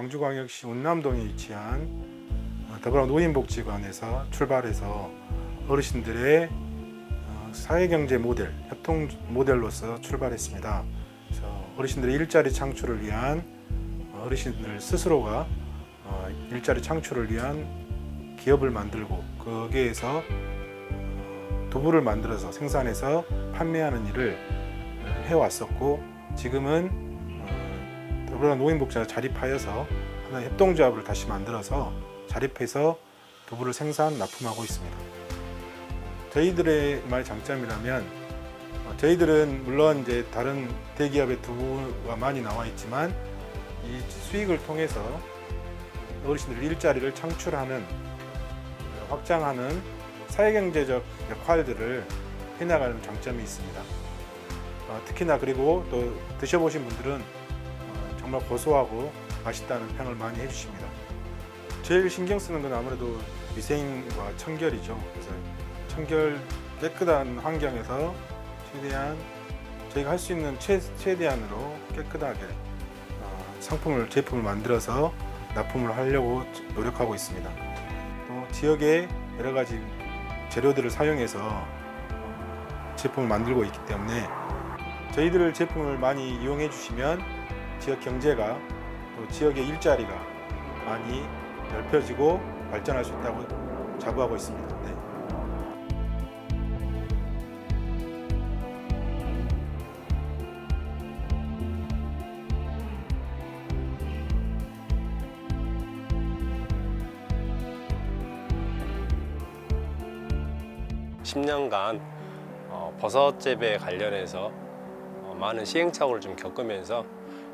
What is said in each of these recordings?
광주광역시 운남동에 위치한 더불어 노인복지관에서 출발해서 어르신들의 사회경제 모델, 협동 모델로서 출발했습니다. 그래서 어르신들의 일자리 창출을 위한 어르신들 스스로가 일자리 창출을 위한 기업을 만들고 거기에서 두부를 만들어서 생산해서 판매하는 일을 해왔었고, 지금은 더불어 노인복지관에 자립하여서 하나의 협동조합을 다시 만들어서 자립해서 두부를 생산, 납품하고 있습니다. 저희들의 말 장점이라면 저희들은 물론 이제 다른 대기업의 두부가 많이 나와 있지만 이 수익을 통해서 어르신들 일자리를 창출하는, 확장하는 사회경제적 역할들을 해나가는 장점이 있습니다. 특히나 그리고 또 드셔보신 분들은 정말 고소하고 맛있다는 평을 많이 해주십니다. 제일 신경 쓰는 건 아무래도 위생과 청결이죠. 그래서 청결 깨끗한 환경에서 최대한 저희가 할 수 있는 최대한으로 깨끗하게 제품을 만들어서 납품을 하려고 노력하고 있습니다. 또 지역의 여러 가지 재료들을 사용해서 제품을 만들고 있기 때문에 저희들 제품을 많이 이용해 주시면 지역 경제가, 또 지역의 일자리가 많이 넓혀지고 발전할 수 있다고 자부하고 있습니다. 네. (10년간) 버섯 재배에 관련해서 많은 시행착오를 좀 겪으면서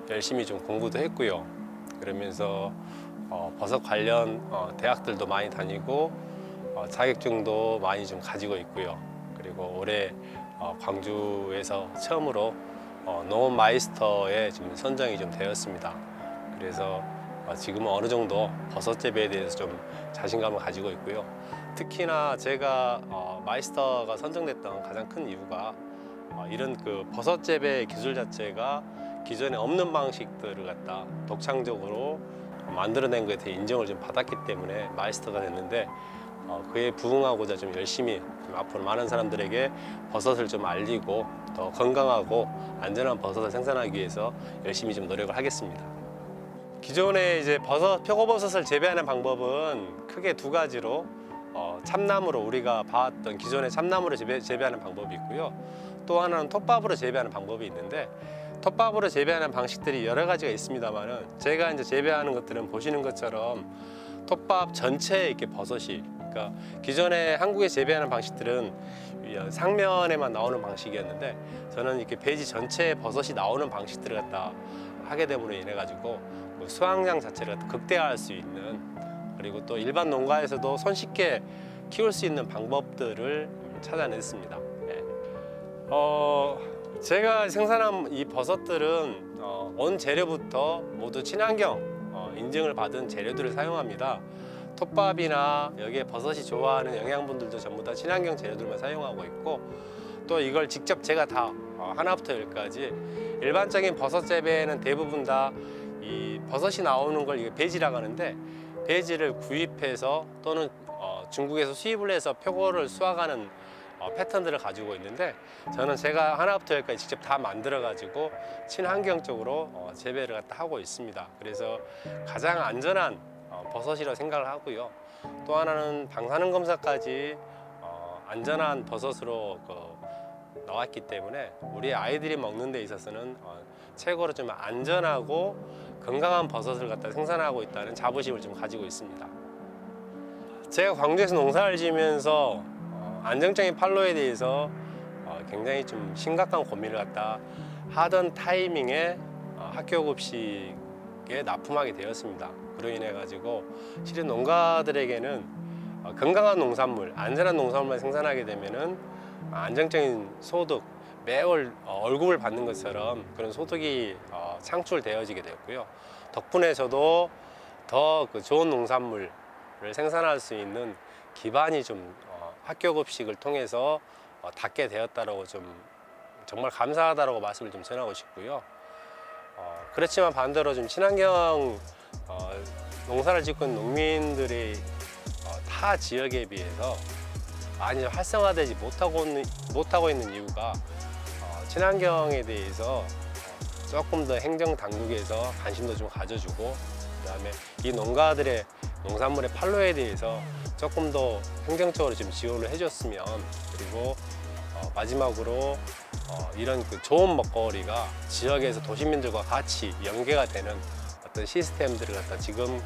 열심히 좀 공부도 했고요. 그러면서 버섯 관련 대학들도 많이 다니고 자격증도 많이 좀 가지고 있고요. 그리고 올해 광주에서 처음으로 농업 마이스터에 지금 선정이 좀 되었습니다. 그래서 지금은 어느 정도 버섯 재배에 대해서 좀 자신감을 가지고 있고요. 특히나 제가 마이스터가 선정됐던 가장 큰 이유가 이런 그 버섯 재배 기술 자체가 기존에 없는 방식들을 갖다 독창적으로 만들어낸 것에 대해 인정을 좀 받았기 때문에 마이스터가 됐는데, 그에 부응하고자 좀 열심히 앞으로 많은 사람들에게 버섯을 좀 알리고 더 건강하고 안전한 버섯을 생산하기 위해서 열심히 좀 노력을 하겠습니다. 기존에 이제 표고버섯을 재배하는 방법은 크게 두 가지로 참나무로 우리가 봐왔던 기존의 참나무로 재배하는 방법이 있고요. 또 하나는 톱밥으로 재배하는 방법이 있는데, 톱밥으로 재배하는 방식들이 여러 가지가 있습니다만은 제가 이제 재배하는 것들은 보시는 것처럼 톱밥 전체에 이렇게 버섯이, 그러니까 기존에 한국에 재배하는 방식들은 상면에만 나오는 방식이었는데, 저는 이렇게 배지 전체에 버섯이 나오는 방식들을 갖다 하게 됨으로 인해 가지고 수확량 자체를 갖다 극대화할 수 있는, 그리고 또 일반 농가에서도 손쉽게 키울 수 있는 방법들을 찾아냈습니다. 네. 제가 생산한 이 버섯들은 원 재료부터 모두 친환경 인증을 받은 재료들을 사용합니다. 톱밥이나 여기에 버섯이 좋아하는 영양분들도 전부 다 친환경 재료들만 사용하고 있고, 또 이걸 직접 제가 다 하나부터 열까지 일반적인 버섯 재배에는 대부분 다 이 버섯이 나오는 걸 이게 배지라고 하는데, 배지를 구입해서 또는 중국에서 수입을 해서 표고를 수확하는 패턴들을 가지고 있는데, 저는 제가 하나부터 열까지 직접 다 만들어 가지고 친환경적으로 재배를 갖다 하고 있습니다. 그래서 가장 안전한 버섯이라고 생각을 하고요. 또 하나는 방사능 검사까지 안전한 버섯으로 나왔기 때문에 우리 아이들이 먹는 데 있어서는 최고로 좀 안전하고 건강한 버섯을 갖다 생산하고 있다는 자부심을 좀 가지고 있습니다. 제가 광주에서 농사를 지으면서 안정적인 판로에 대해서 굉장히 좀 심각한 고민을 갖다 하던 타이밍에 학교급식에 납품하게 되었습니다. 그로 인해 가지고 실은 농가들에게는 건강한 농산물, 안전한 농산물만 생산하게 되면은 안정적인 소득, 매월 월급을 받는 것처럼 그런 소득이 창출되어지게 되었고요. 덕분에 저도 더 좋은 농산물을 생산할 수 있는 기반이 좀 학교급식을 통해서 닿게 되었다라고 좀 정말 감사하다라고 말씀을 좀 전하고 싶고요. 그렇지만 반대로 좀 친환경 농사를 짓고 있는 농민들이 타 지역에 비해서 많이 활성화되지 못하고 있는 이유가 친환경에 대해서 조금 더 행정 당국에서 관심도 좀 가져주고, 그다음에 이 농가들의 농산물의 판로에 대해서 조금 더 행정적으로 좀 지원을 해줬으면, 그리고 마지막으로 이런 그 좋은 먹거리가 지역에서 도시민들과 같이 연계가 되는 어떤 시스템들을 갖다 지금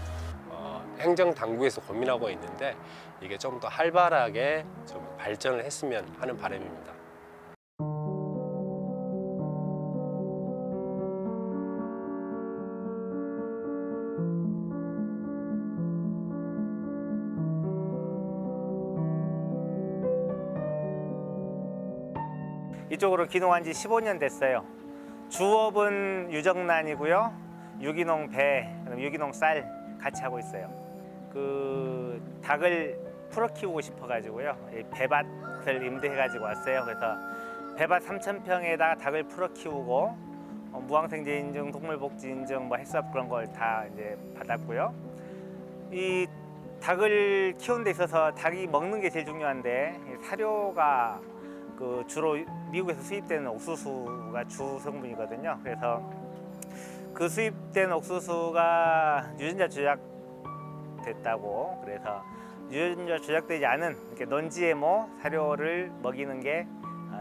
행정 당국에서 고민하고 있는데, 이게 좀 더 활발하게 좀 발전을 했으면 하는 바람입니다. 이쪽으로 기농한 지 15년 됐어요. 주업은 유정란이고요. 유기농 배, 유기농 쌀 같이 하고 있어요. 그 닭을 풀어 키우고 싶어가지고요. 배밭을 임대해가지고 왔어요. 그래서 배밭 3,000평에다가 닭을 풀어 키우고 무항생제 인증, 동물복지 인증, 뭐 헬스업 그런 걸 다 이제 받았고요. 이 닭을 키우는 데 있어서 닭이 먹는 게 제일 중요한데, 사료가 그 주로 미국에서 수입되는 옥수수가 주 성분이거든요. 그래서 그 수입된 옥수수가 유전자 조작됐다고, 그래서 유전자 조작되지 않은 이렇게 non-GMO 사료를 먹이는 게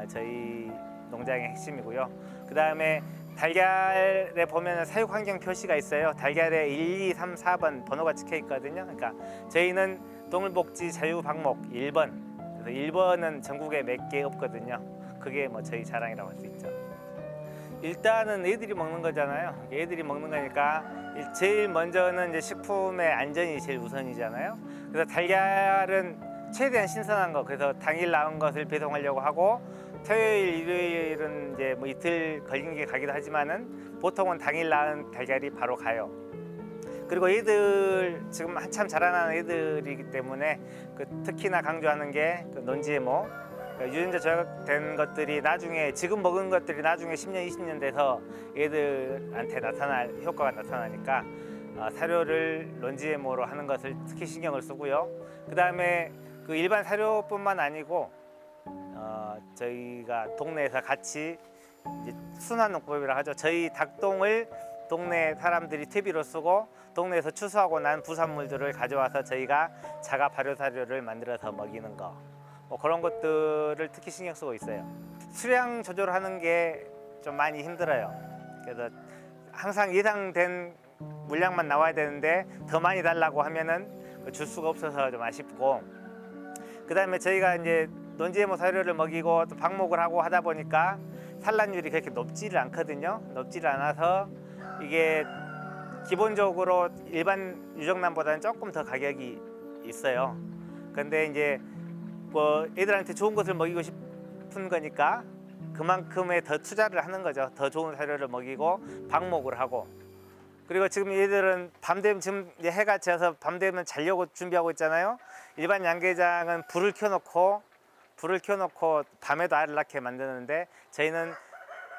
저희 농장의 핵심이고요. 그 다음에 달걀에 보면 사육 환경 표시가 있어요. 달걀에 1, 2, 3, 4번 번호가 찍혀 있거든요. 그러니까 저희는 동물복지 자유방목 1번. 그래서 1번은 전국에 몇 개 없거든요. 그게 뭐 저희 자랑이라고 할 수 있죠. 일단은 애들이 먹는 거잖아요. 애들이 먹는 거니까 제일 먼저는 이제 식품의 안전이 제일 우선이잖아요. 그래서 달걀은 최대한 신선한 거, 그래서 당일 나온 것을 배송하려고 하고, 토요일, 일요일은 이제 뭐 이틀 걸린 게 가기도 하지만은 보통은 당일 낳은 달걀이 바로 가요. 그리고 애들 지금 한참 자라나는 애들이기 때문에 특히나 강조하는 게 non-GMO, 유전자 조작된 것들이 나중에, 지금 먹은 것들이 나중에 10년, 20년 돼서 애들한테 나타날 효과가 나타나니까 사료를 non-GMO로 하는 것을 특히 신경을 쓰고요. 그 다음에 그 일반 사료뿐만 아니고 저희가 동네에서 같이 이제 순환농법이라고 하죠. 저희 닭똥을 동네 사람들이 퇴비로 쓰고 동네에서 추수하고 난 부산물들을 가져와서 저희가 자가 발효 사료를 만들어서 먹이는 거, 뭐 그런 것들을 특히 신경 쓰고 있어요. 수량 조절하는 게 좀 많이 힘들어요. 그래서 항상 예상된 물량만 나와야 되는데 더 많이 달라고 하면은 줄 수가 없어서 좀 아쉽고, 그 다음에 저희가 이제 non-GMO 사료를 먹이고 또 방목을 하고 하다 보니까 산란율이 그렇게 높지를 않거든요. 높지를 않아서 이게 기본적으로 일반 유정란보다는 조금 더 가격이 있어요. 근데 이제 뭐 애들한테 좋은 것을 먹이고 싶은 거니까 그만큼의 더 투자를 하는 거죠. 더 좋은 사료를 먹이고 방목을 하고. 그리고 지금 얘들은 밤 되면, 지금 이제 해가 지어서 밤 되면 자려고 준비하고 있잖아요. 일반 양계장은 불을 켜놓고 밤에도 알을 낳게 만드는데, 저희는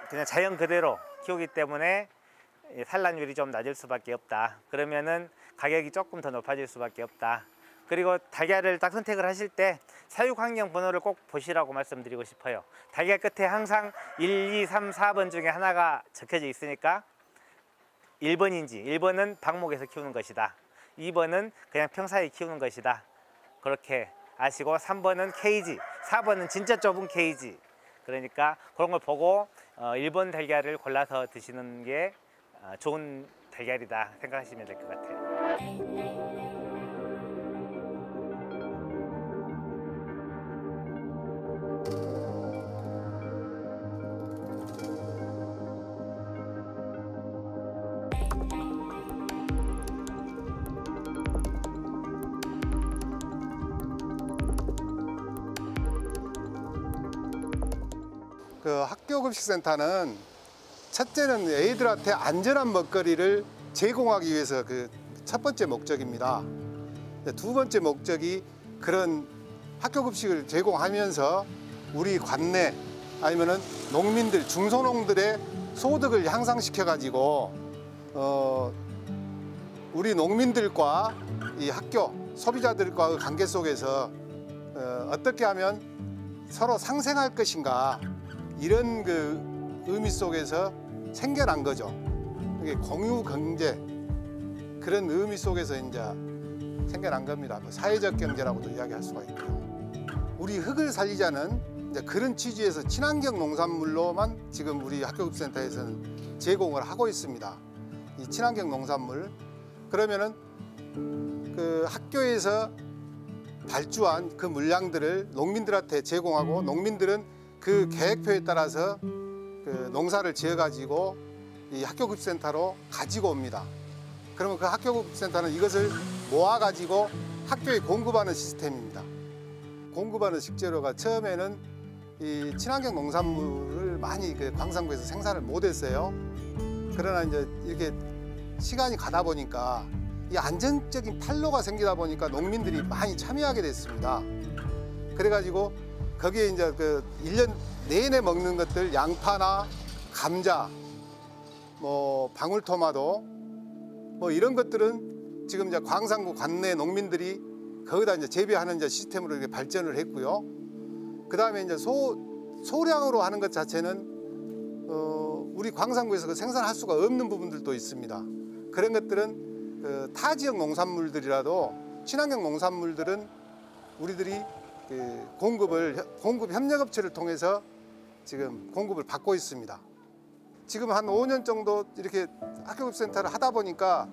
그냥 자연 그대로 키우기 때문에 산란율이 좀 낮을 수밖에 없다. 그러면은 가격이 조금 더 높아질 수밖에 없다. 그리고 달걀을 딱 선택을 하실 때 사육 환경 번호를 꼭 보시라고 말씀드리고 싶어요. 달걀 끝에 항상 1, 2, 3, 4번 중에 하나가 적혀져 있으니까 1번인지, 1번은 방목에서 키우는 것이다, 2번은 그냥 평사에 키우는 것이다, 그렇게 아시고, 3번은 케이지, 4번은 진짜 좁은 케이지. 그러니까 그런 걸 보고 1번 달걀을 골라서 드시는 게 좋은 달걀이다 생각하시면 될 것 같아요. 그 학교급식센터는 첫째는 애들한테 안전한 먹거리를 제공하기 위해서 그 첫 번째 목적입니다. 두 번째 목적이 그런 학교급식을 제공하면서 우리 관내 아니면은 농민들, 중소농들의 소득을 향상시켜 가지고 우리 농민들과 이 학교 소비자들과의 관계 속에서 어떻게 하면 서로 상생할 것인가, 이런 그 의미 속에서 생겨난 거죠. 이게 공유 경제, 그런 의미 속에서 이제 생겨난 겁니다. 뭐 사회적 경제라고도 이야기할 수가 있고요. 우리 흙을 살리자는 이제 그런 취지에서 친환경 농산물로만 지금 우리 학교급센터에서는 제공을 하고 있습니다. 이 친환경 농산물, 그러면은 그 학교에서 발주한 그 물량들을 농민들한테 제공하고, 농민들은 그 계획표에 따라서 그 농사를 지어 가지고 이 학교급센터로 가지고 옵니다. 그러면 그 학교급센터는 이것을 모아 가지고 학교에 공급하는 시스템입니다. 공급하는 식재료가 처음에는 이 친환경 농산물을 많이 그 광산구에서 생산을 못했어요. 그러나 이제 이렇게 시간이 가다 보니까 이 안정적인 판로가 생기다 보니까 농민들이 많이 참여하게 됐습니다. 그래가지고 거기에 이제 그 1년 내내 먹는 것들, 양파나 감자, 뭐 방울토마토, 뭐 이런 것들은 지금 이제 광산구 관내 농민들이 거기다 이제 재배하는 이제 시스템으로 이렇게 발전을 했고요. 그 다음에 이제 소량으로 하는 것 자체는 우리 광산구에서 그 생산할 수가 없는 부분들도 있습니다. 그런 것들은 그 타 지역 농산물들이라도 친환경 농산물들은 우리들이 그 공급 협력업체를 통해서 지금 공급을 받고 있습니다. 지금 한 5년 정도 이렇게 학교급센터를 하다 보니까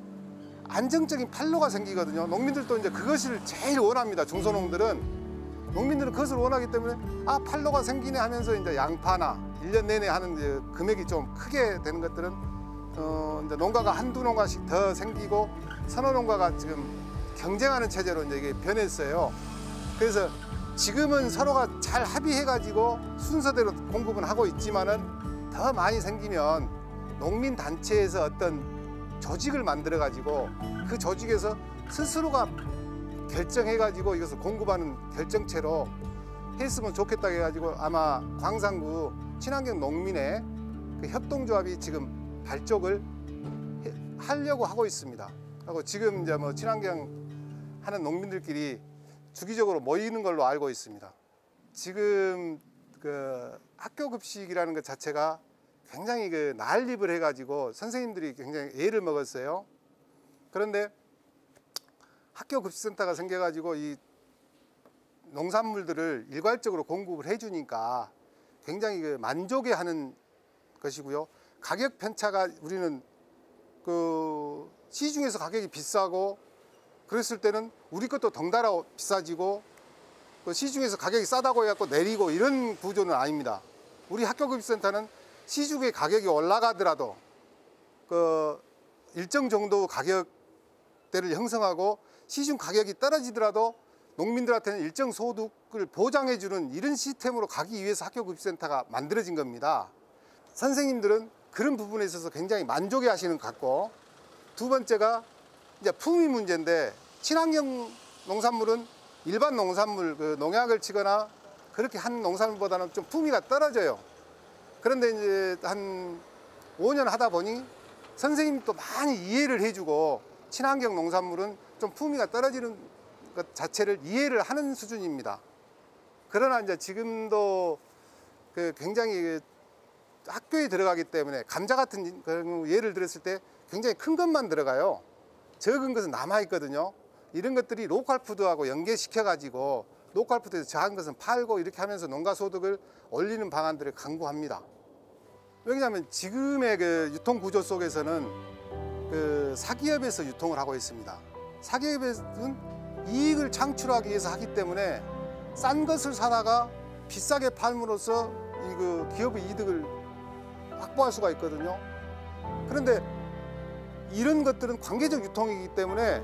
안정적인 판로가 생기거든요. 농민들도 이제 그것을 제일 원합니다. 중소농들은 농민들은 그것을 원하기 때문에 아, 판로가 생기네 하면서 이제 양파나 1년 내내 하는 이제 금액이 좀 크게 되는 것들은 이제 농가가 한두 농가씩 더 생기고 서너 농가가 지금 경쟁하는 체제로 이제 이게 변했어요. 그래서 지금은 서로가 잘 합의해가지고 순서대로 공급은 하고 있지만은 더 많이 생기면 농민 단체에서 어떤 조직을 만들어가지고 그 조직에서 스스로가 결정해가지고 이것을 공급하는 결정체로 했으면 좋겠다 해가지고 아마 광산구 친환경 농민의 그 협동조합이 지금 발족을 하려고 하고 있습니다. 하고 지금 이제 뭐 친환경 하는 농민들끼리 주기적으로 모이는 걸로 알고 있습니다. 지금 그 학교 급식이라는 것 자체가 굉장히 그 난립을 해가지고 선생님들이 굉장히 애를 먹었어요. 그런데 학교 급식센터가 생겨가지고 이 농산물들을 일괄적으로 공급을 해주니까 굉장히 그 만족해하는 것이고요. 가격 편차가 우리는 그 시중에서 가격이 비싸고 그랬을 때는 우리 것도 덩달아 비싸지고 그 시중에서 가격이 싸다고 해갖고 내리고 이런 구조는 아닙니다. 우리 학교급식센터는 시중의 가격이 올라가더라도 그 일정 정도 가격대를 형성하고 시중 가격이 떨어지더라도 농민들한테는 일정 소득을 보장해주는 이런 시스템으로 가기 위해서 학교급식센터가 만들어진 겁니다. 선생님들은 그런 부분에 있어서 굉장히 만족해 하시는 것 같고, 두 번째가 이제 품위 문제인데, 친환경 농산물은 일반 농산물, 그 농약을 치거나 그렇게 한 농산물보다는 좀 품위가 떨어져요. 그런데 이제 한 5년 하다 보니 선생님도 많이 이해를 해주고 친환경 농산물은 좀 품위가 떨어지는 것 자체를 이해를 하는 수준입니다. 그러나 이제 지금도 그 굉장히 학교에 들어가기 때문에 감자 같은 경우 예를 들었을 때 굉장히 큰 것만 들어가요. 적은 것은 남아있거든요. 이런 것들이 로컬푸드하고 연계시켜가지고 로컬푸드에서 작은 것은 팔고 이렇게 하면서 농가 소득을 올리는 방안들을 강구합니다. 왜냐하면 지금의 그 유통 구조 속에서는 그 사기업에서 유통을 하고 있습니다. 사기업에서는 이익을 창출하기 위해서 하기 때문에 싼 것을 사다가 비싸게 팔므로써 이 그 기업의 이득을 확보할 수가 있거든요. 그런데 이런 것들은 관계적 유통이기 때문에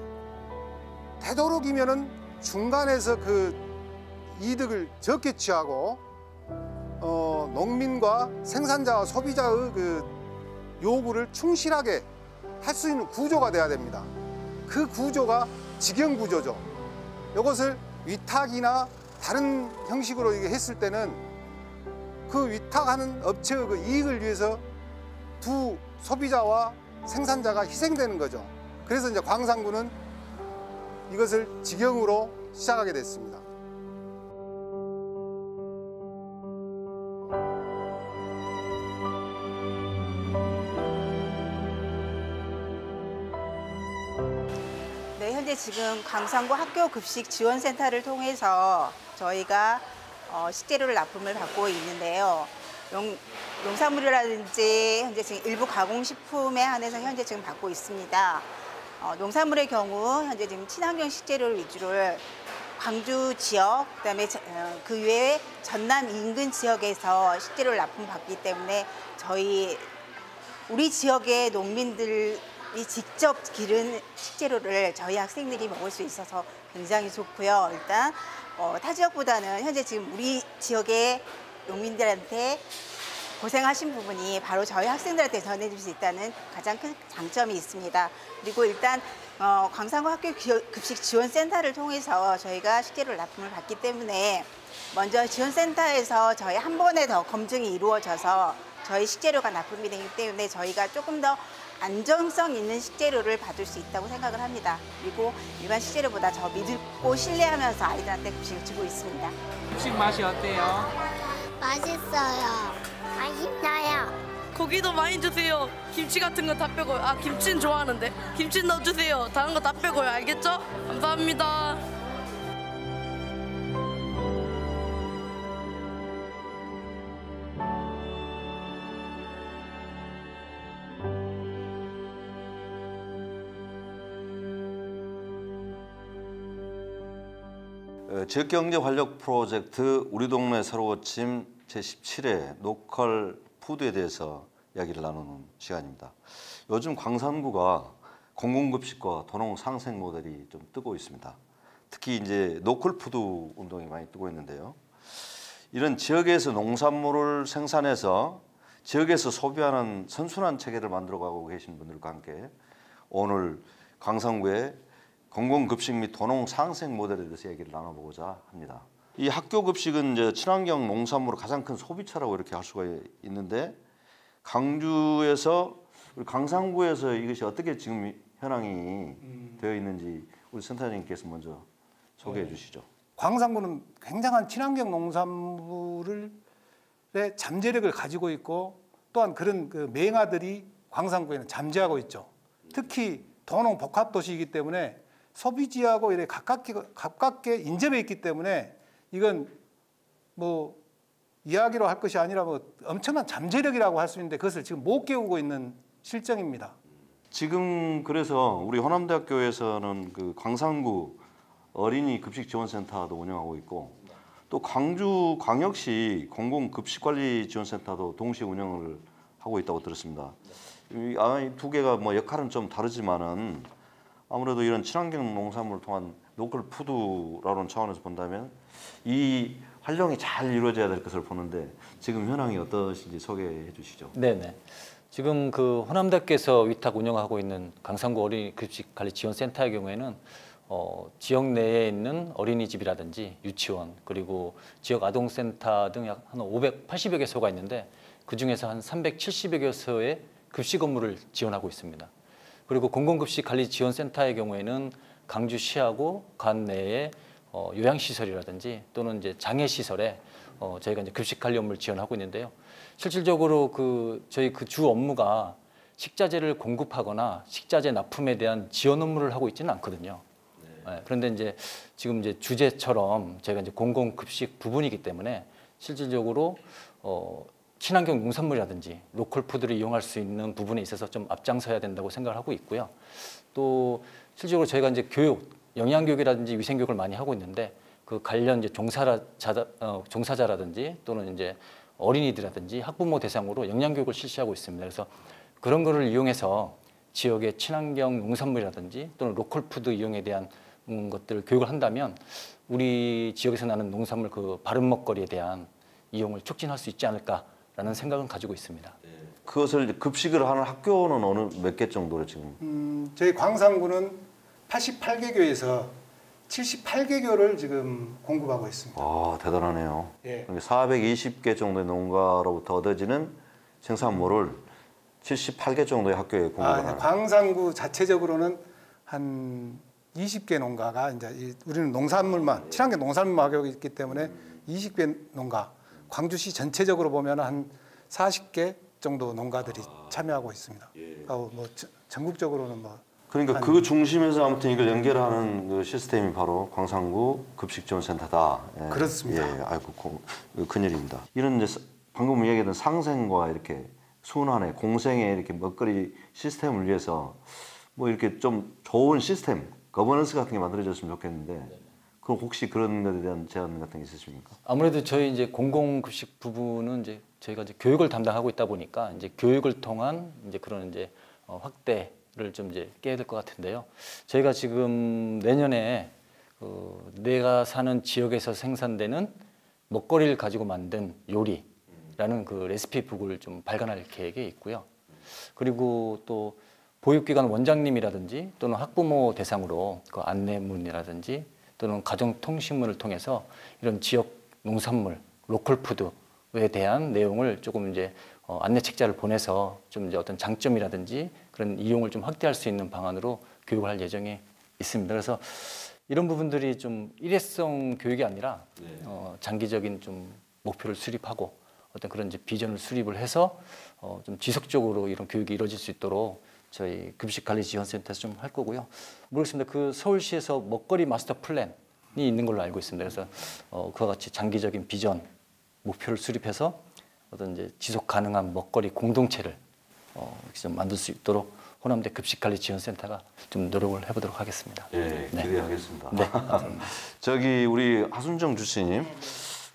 되도록이면은 중간에서 그 이득을 적게 취하고 농민과 생산자와 소비자의 그 요구를 충실하게 할 수 있는 구조가 돼야 됩니다. 그 구조가 직영 구조죠. 이것을 위탁이나 다른 형식으로 이게 했을 때는 그 위탁하는 업체의 그 이익을 위해서 두 소비자와 생산자가 희생되는 거죠. 그래서 이제 광산구는 이것을 직영으로 시작하게 됐습니다. 네, 현재 지금 광산구 학교급식지원센터를 통해서 저희가 식재료를 납품을 받고 있는데요. 농산물이라든지 현재 지금 일부 가공식품에 한해서 현재 지금 받고 있습니다. 농산물의 경우 현재 지금 친환경 식재료를 위주로 광주 지역, 그다음에 그 외에 전남 인근 지역에서 식재료를 납품받기 때문에 우리 지역의 농민들이 직접 기른 식재료를 저희 학생들이 먹을 수 있어서 굉장히 좋고요. 일단 타 지역보다는 현재 지금 우리 지역의 농민들한테 고생하신 부분이 바로 저희 학생들한테 전해줄 수 있다는 가장 큰 장점이 있습니다. 그리고 일단 광산구 학교급식지원센터를 통해서 저희가 식재료를 납품을 받기 때문에 먼저 지원센터에서 저희 한 번에 더 검증이 이루어져서 저희 식재료가 납품이 되기 때문에 저희가 조금 더 안정성 있는 식재료를 받을 수 있다고 생각을 합니다. 그리고 일반 식재료보다 더 믿고 신뢰하면서 아이들한테 급식을 주고 있습니다. 급식 맛이 어때요? 맛있어요. 맛있어요. 고기도 많이 주세요. 김치 같은 거 다 빼고요. 아, 김치는 좋아하는데. 김치 넣어주세요. 다른 거 다 빼고요. 알겠죠? 감사합니다. 지역경제 활력 프로젝트 우리 동네 새로워짐 제17회 로컬 푸드에 대해서 이야기를 나누는 시간입니다. 요즘 광산구가 공공급식과 도농 상생 모델이 좀 뜨고 있습니다. 특히 이제 로컬 푸드 운동이 많이 뜨고 있는데요. 이런 지역에서 농산물을 생산해서 지역에서 소비하는 선순환 체계를 만들어가고 계신 분들과 함께 오늘 광산구의 공공급식 및 도농 상생 모델에 대해서 얘기를 나눠보고자 합니다. 이 학교급식은 이제 친환경 농산물의 가장 큰 소비처라고 이렇게 할 수가 있는데 강주에서 우리 광산구에서 이것이 어떻게 지금 현황이 되어 있는지 우리 센터장님께서 먼저 소개해 주시죠. 광산구는 굉장한 친환경 농산물의 잠재력을 가지고 있고 또한 그런 그 맹아들이 광산구에는 잠재하고 있죠. 특히 도농 복합 도시이기 때문에 소비지하고 이렇게 가깝게 인접해 있기 때문에 이건 뭐 이야기로 할 것이 아니라 뭐 엄청난 잠재력이라고 할 수 있는데 그것을 지금 못 깨우고 있는 실정입니다. 지금 그래서 우리 호남대학교에서는 그 광산구 어린이 급식 지원센터도 운영하고 있고 또 광주 광역시 공공급식관리 지원센터도 동시에 운영을 하고 있다고 들었습니다. 이 두 개가 뭐 역할은 좀 다르지만은 아무래도 이런 친환경 농산물을 통한 로컬 푸드라는 차원에서 본다면 이 활용이 잘 이루어져야 될 것을 보는데 지금 현황이 어떠신지 소개해 주시죠. 네네. 지금 그 호남대학교에서 위탁 운영하고 있는 광산구 어린이급식관리지원센터의 경우에는 지역 내에 있는 어린이집이라든지 유치원 그리고 지역 아동센터 등 약 한 580여 개소가 있는데 그 중에서 한 370여 개소의 급식 업무를 지원하고 있습니다. 그리고 공공급식관리지원센터의 경우에는 강주시하고 관 내에 요양시설이라든지 또는 이제 장애시설에 저희가 이제 급식관리 업무를 지원하고 있는데요. 실질적으로 저희 그 주 업무가 식자재를 공급하거나 식자재 납품에 대한 지원 업무를 하고 있지는 않거든요. 네, 그런데 이제 지금 이제 주제처럼 저희가 이제 공공급식 부분이기 때문에 실질적으로 친환경 농산물이라든지 로컬 푸드를 이용할 수 있는 부분에 있어서 좀 앞장서야 된다고 생각을 하고 있고요. 또 실질적으로 저희가 이제 교육, 영양교육이라든지 위생교육을 많이 하고 있는데 그 관련 이제 종사자라든지 또는 이제 어린이들이라든지 학부모 대상으로 영양교육을 실시하고 있습니다. 그래서 그런 거를 이용해서 지역의 친환경 농산물이라든지 또는 로컬 푸드 이용에 대한 것들을 교육을 한다면 우리 지역에서 나는 농산물 그 바른 먹거리에 대한 이용을 촉진할 수 있지 않을까라는 생각은 가지고 있습니다. 그것을 급식을 하는 학교는 어느 몇 개 정도로 지금? 저희 광산구는 88개 교에서 78개 교를 지금 공급하고 있습니다. 아, 대단하네요. 예. 420개 정도의 농가로부터 얻어지는 생산물을 78개 정도의 학교에 공급을 하는. 광산구 자체적으로는 한 20개 농가가 이제 우리는 농산물만 친환경 농산물만 하고 있기 때문에 20개 농가, 광주시 전체적으로 보면 한 40개 정도 농가들이 참여하고 있습니다. 뭐 전국적으로는 뭐 그러니까 그 중심에서 아무튼 이걸 연결하는 그 시스템이 바로 광산구 급식지원센터다. 예. 그렇습니다. 예, 아이고 큰일입니다. 이런 이제 방금 이야기했던 상생과 이렇게 순환의 공생의 이렇게 먹거리 시스템을 위해서 뭐 이렇게 좀 좋은 시스템, 거버넌스 같은 게 만들어졌으면 좋겠는데, 그럼 혹시 그런 것에 대한 제안 같은 게 있으십니까? 아무래도 저희 이제 공공급식 부분은 이제 저희가 이제 교육을 담당하고 있다 보니까 이제 교육을 통한 이제 그런 이제 확대를 좀 이제 깨야 될 것 같은데요. 저희가 지금 내년에 내가 사는 지역에서 생산되는 먹거리를 가지고 만든 요리라는 그 레시피북을 좀 발간할 계획이 있고요. 그리고 또 보육기관 원장님이라든지 또는 학부모 대상으로 그 안내문이라든지 또는 가정통신문을 통해서 이런 지역 농산물, 로컬 푸드에 대한 내용을 조금 이제 안내 책자를 보내서 좀 이제 어떤 장점이라든지 그런 이용을 좀 확대할 수 있는 방안으로 교육을 할 예정이 있습니다. 그래서 이런 부분들이 좀 일회성 교육이 아니라 장기적인 좀 목표를 수립하고 어떤 그런 이제 비전을 수립을 해서 좀 지속적으로 이런 교육이 이루어질 수 있도록 저희 급식관리지원센터에서 좀 할 거고요. 모르겠습니다. 그 서울시에서 먹거리 마스터 플랜이 있는 걸로 알고 있습니다. 그래서 그와 같이 장기적인 비전, 목표를 수립해서 어떤 이제 지속 가능한 먹거리 공동체를 좀 만들 수 있도록 호남대 급식관리지원센터가 좀 노력을 해보도록 하겠습니다. 예, 기대하겠습니다. 네. 저기 우리 하순정 주치님,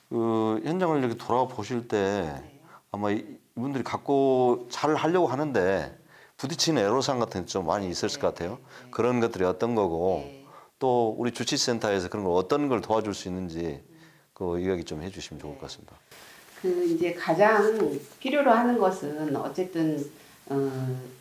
그 현장을 이렇게 돌아 보실 때 아마 이분들이 갖고 잘 하려고 하는데 부딪히는 애로사항 같은 게 좀 많이 있었을 것 같아요. 그런 것들이 어떤 거고 또 우리 주치센터에서 그런 걸 어떤 걸 도와줄 수 있는지 그 이야기 좀 해주시면 좋을 것 같습니다. 그 이제 가장 필요로 하는 것은 어쨌든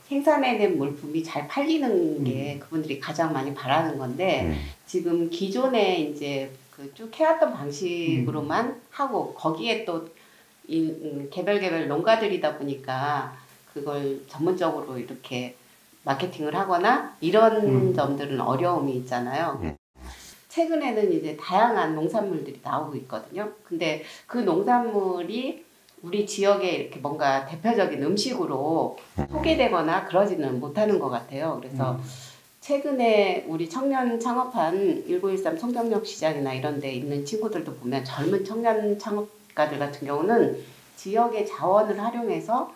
생산해낸 물품이 잘 팔리는 게 그분들이 가장 많이 바라는 건데 지금 기존에 이제 그 쭉 해왔던 방식으로만 하고 거기에 또 개별 농가들이다 보니까 그걸 전문적으로 이렇게 마케팅을 하거나 이런 점들은 어려움이 있잖아요. 최근에는 이제 다양한 농산물들이 나오고 있거든요. 근데 그 농산물이 우리 지역에 이렇게 뭔가 대표적인 음식으로 소개되거나 그러지는 못하는 것 같아요. 그래서 최근에 우리 청년 창업한 1913 송정역 시장이나 이런 데 있는 친구들도 보면 젊은 청년 창업가들 같은 경우는 지역의 자원을 활용해서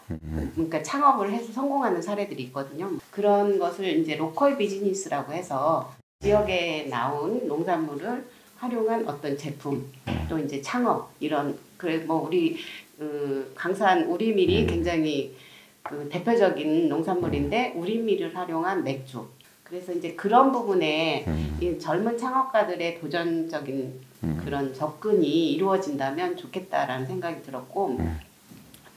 그러니까 창업을 해서 성공하는 사례들이 있거든요. 그런 것을 이제 로컬 비즈니스라고 해서 지역에 나온 농산물을 활용한 어떤 제품 또 이제 창업 이런 그래 뭐 우리 강산 우리밀이 굉장히 그 대표적인 농산물인데 우리밀을 활용한 맥주. 그래서 이제 그런 부분에 이 젊은 창업가들의 도전적인 그런 접근이 이루어진다면 좋겠다라는 생각이 들었고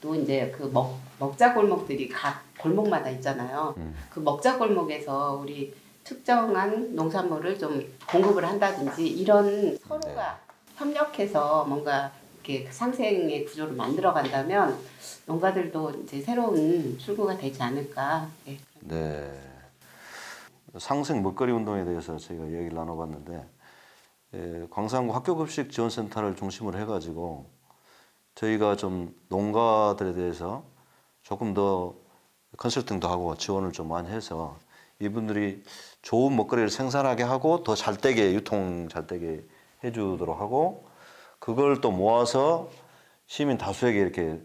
또 이제 그 먹자 골목들이 각 골목마다 있잖아요. 그 먹자 골목에서 우리 특정한 농산물을 좀 공급을 한다든지 이런 서로가 협력해서 뭔가 이렇게 상생의 구조를 만들어 간다면 농가들도 이제 새로운 출구가 되지 않을까. 네. 상생 먹거리 운동에 대해서 저희가 이야기를 나눠봤는데 광산구 학교급식지원센터를 중심으로 해가지고 저희가 좀 농가들에 대해서 조금 더 컨설팅도 하고 지원을 좀 많이 해서 이분들이 좋은 먹거리를 생산하게 하고 더 잘되게 유통 잘되게 해주도록 하고 그걸 또 모아서 시민 다수에게 이렇게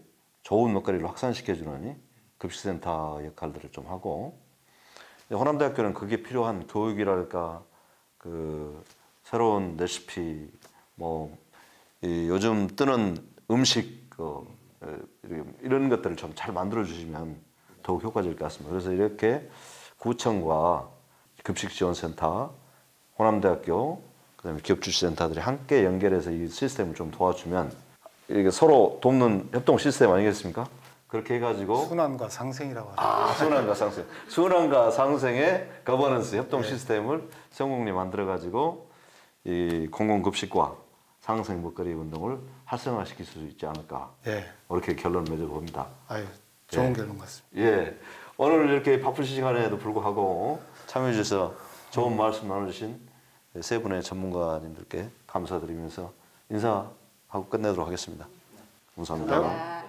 좋은 먹거리를 확산시켜주는 급식센터 역할들을 좀 하고 호남대학교는 그게 필요한 교육이랄까 그 새로운 레시피 뭐 요즘 뜨는 음식 이런 것들을 좀 잘 만들어 주시면 더욱 효과적일 것 같습니다. 그래서 이렇게 구청과 급식지원센터, 호남대학교, 그다음에 기업주식센터들이 함께 연결해서 이 시스템을 좀 도와주면 이게 서로 돕는 협동 시스템 아니겠습니까? 그렇게 해가지고 순환과 상생이라고 하죠. 순환과 상생, 순환과 상생의 거버넌스 협동 시스템을 성공리 만들어가지고 이 공공급식과 상생 먹거리 운동을 활성화시킬 수 있지 않을까. 이렇게 결론을 맺어봅니다. 아유, 좋은 결론 같습니다. 예, 오늘 이렇게 바쁜 시간에도 불구하고 참여해 주셔서 좋은 말씀 나눠주신 세 분의 전문가님들께 감사드리면서 인사하고 끝내도록 하겠습니다. 감사합니다.